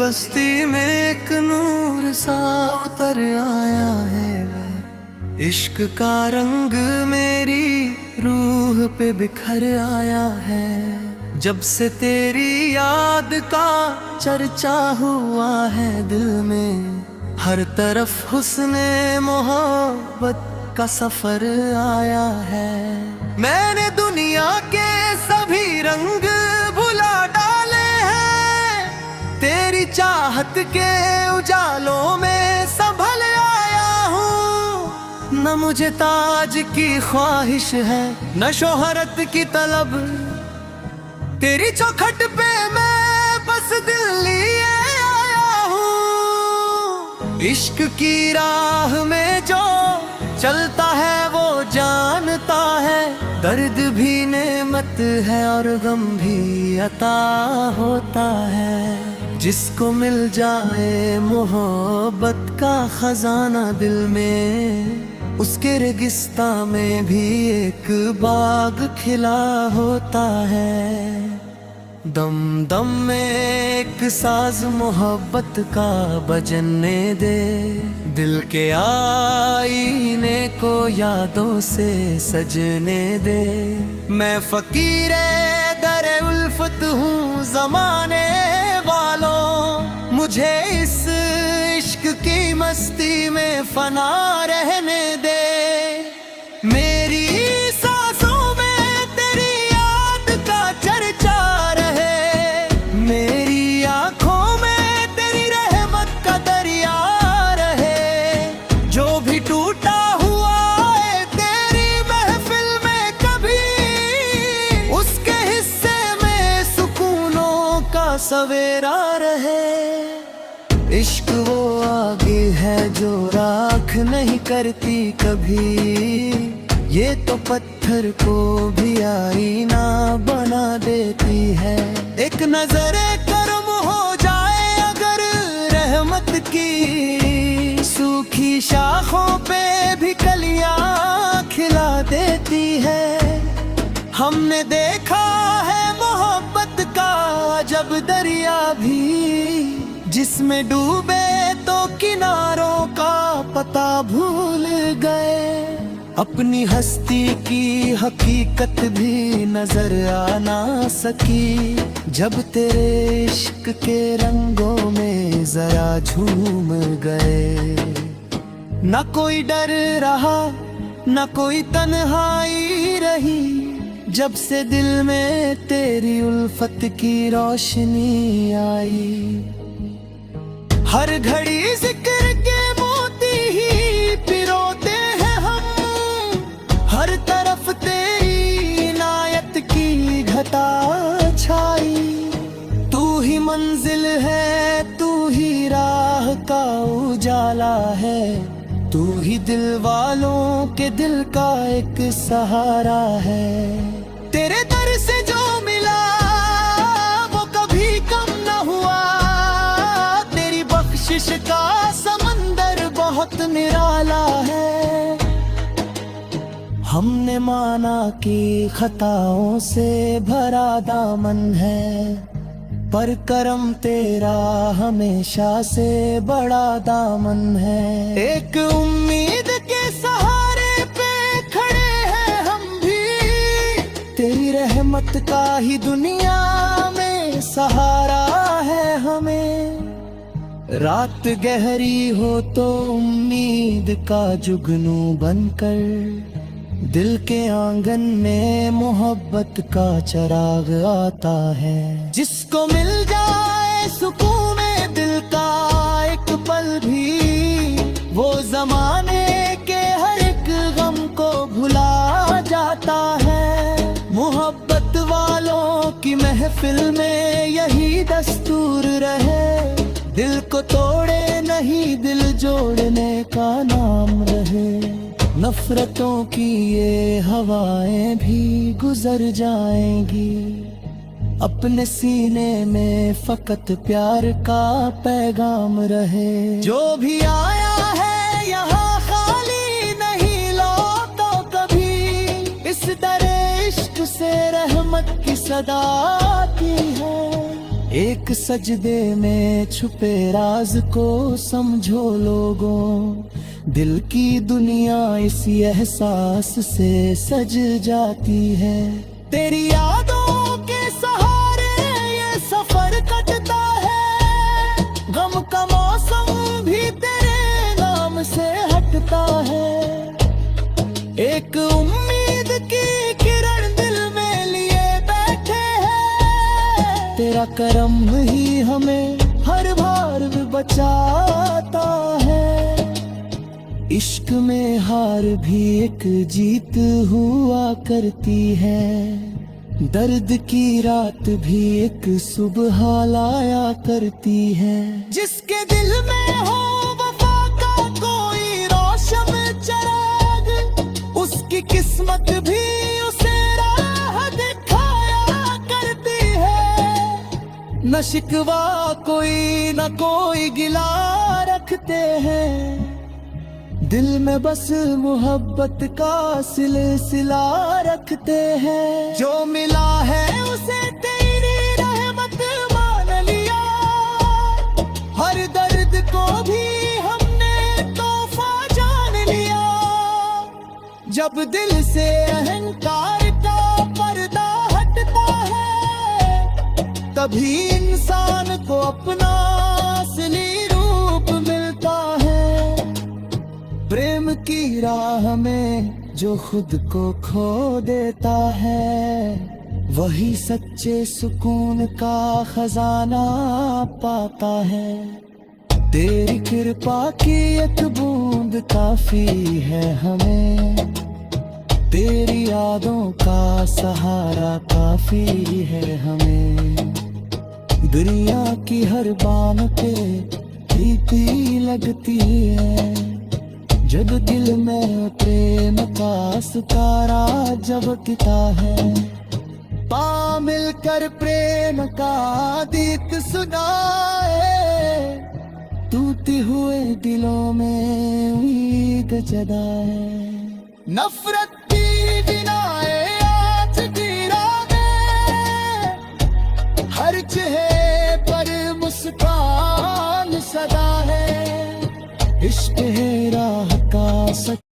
बस्ती में एक नूर सा उतर आया है। इश्क का रंग मेरी रूह पे बिखर आया है। जब से तेरी याद का चर्चा हुआ है दिल में, हर तरफ हुस्ने मोहब्बत का सफर आया है। मैंने दुनिया के सभी रंग भुला डाले हैं, तेरी चाहत के उजालों में संभल आया हूँ। न मुझे ताज की ख्वाहिश है न शोहरत की तलब, तेरी चौखट पे मैं बस दिल लिए आया हूँ। इश्क की राह में जो चलता है वो जानता है, दर्द भी नेमत है और गम भी अता होता है। जिसको मिल जाए मोहब्बत का खजाना दिल में, उसके रेगिस्ता में भी एक बाग खिला होता है। दम दम में एक साज मोहब्बत का बजने दे, दिल के आईने को यादों से सजने दे। मैं फकीरे दरे उल्फत हूँ ज़माने वालों, मुझे इस इश्क की मस्ती में फना रहने दे। मेरी सांसों में तेरी याद का चर्चा रहे, मेरी आंखों में तेरी रहमत का दरिया रहे। जो भी टूटा हुआ है तेरी महफिल में कभी, उसके हिस्से में सुकूनों का सवेरा रहे। इश्क वो आगे है जो राख नहीं करती कभी, ये तो पत्थर को भी आईना बना देती है। एक नजरे करम हो जाए अगर रहमत की, सूखी शाखों पे भी कलियां खिला देती है। हमने देखा है मोहब्बत का जब दरिया भी, जिसमें डूबे तो किनारों का पता भूल गए। अपनी हस्ती की हकीकत भी नजर आ ना सकी, जब तेरे इश्क के रंगों में जरा झूम गए। न कोई डर रहा न कोई तन्हाई रही, जब से दिल में तेरी उल्फत की रोशनी आई। हर घड़ी जिक्र के मोती ही पिरोते हैं हम, हर तरफ तेरी इनायत की घटा छाई। तू ही मंजिल है, तू ही राह का उजाला है, तू ही दिल वालों के दिल का एक सहारा है। तेरे दर से जो मिला वो कभी कम न हुआ, तेरी बख्शिश का समंदर बहुत निराला है। हमने माना कि खताओं से भरा दामन है, पर करम तेरा हमेशा से बड़ा दामन है। एक उम्मीद के सहारे पे खड़े हैं हम भी, तेरी रहमत का ही दुनिया में सहारा है हमें। रात गहरी हो तो उम्मीद का जुगनू बनकर, दिल के आंगन में मोहब्बत का चिराग आता है। जिसको मिल जाए सुकून दिल का एक पल भी, वो जमाने के हर एक गम को भुला जाता है। मोहब्बत वालों की महफिल में यही दस्तूर रहे, दिल को तोड़े नहीं दिल जोड़ने का नाम रहे। नफरतों की ये हवाएं भी गुजर जाएंगी, अपने सीने में फकत प्यार का पैगाम रहे। जो भी आया है यहाँ खाली नहीं लौटा कभी, इस दरे इश्क से रहमत की सदा आती है। एक सजदे में छुपे राज को समझो लोगों, दिल की दुनिया इसी एहसास से सज जाती है। तेरी यादों के सहारे ये सफर कटता है, गम का मौसम भी तेरे नाम से हटता है। एक उम्मीद की किरण दिल में लिए बैठे हैं, तेरा करम ही हमें हर बार बचाता है। इश्क में हार भी एक जीत हुआ करती है, दर्द की रात भी एक सुबह लाया करती है। जिसके दिल में हो वफा का कोई रोशन चिराग, उसकी किस्मत भी उसे राह दिखाया करती है। न शिकवा कोई न कोई गिला रखते हैं, दिल में बस मोहब्बत का सिलसिला रखते हैं। जो मिला है उसे तेरी रहमत मान लिया, हर दर्द को भी हमने तोहफा जान लिया। जब दिल से अहंकार का पर्दा हटता है, तभी इंसान को अपना असली रूप मिलता है। प्रेम की राह में जो खुद को खो देता है, वही सच्चे सुकून का खजाना पाता है। तेरी कृपा की एक बूंद काफी है हमें, तेरी यादों का सहारा काफी है हमें। दुनिया की हर बान पे प्रीति लगती है, जब दिल में प्रेम का सितारा जगता है। पा मिलकर प्रेम का गीत सुनाए, टूटे हुए दिलों में उम्मीद जगाए। नफरत की बिनाए आज की रात में, हर चेहरे पर मुस्कान सदा है। इश्क है राह का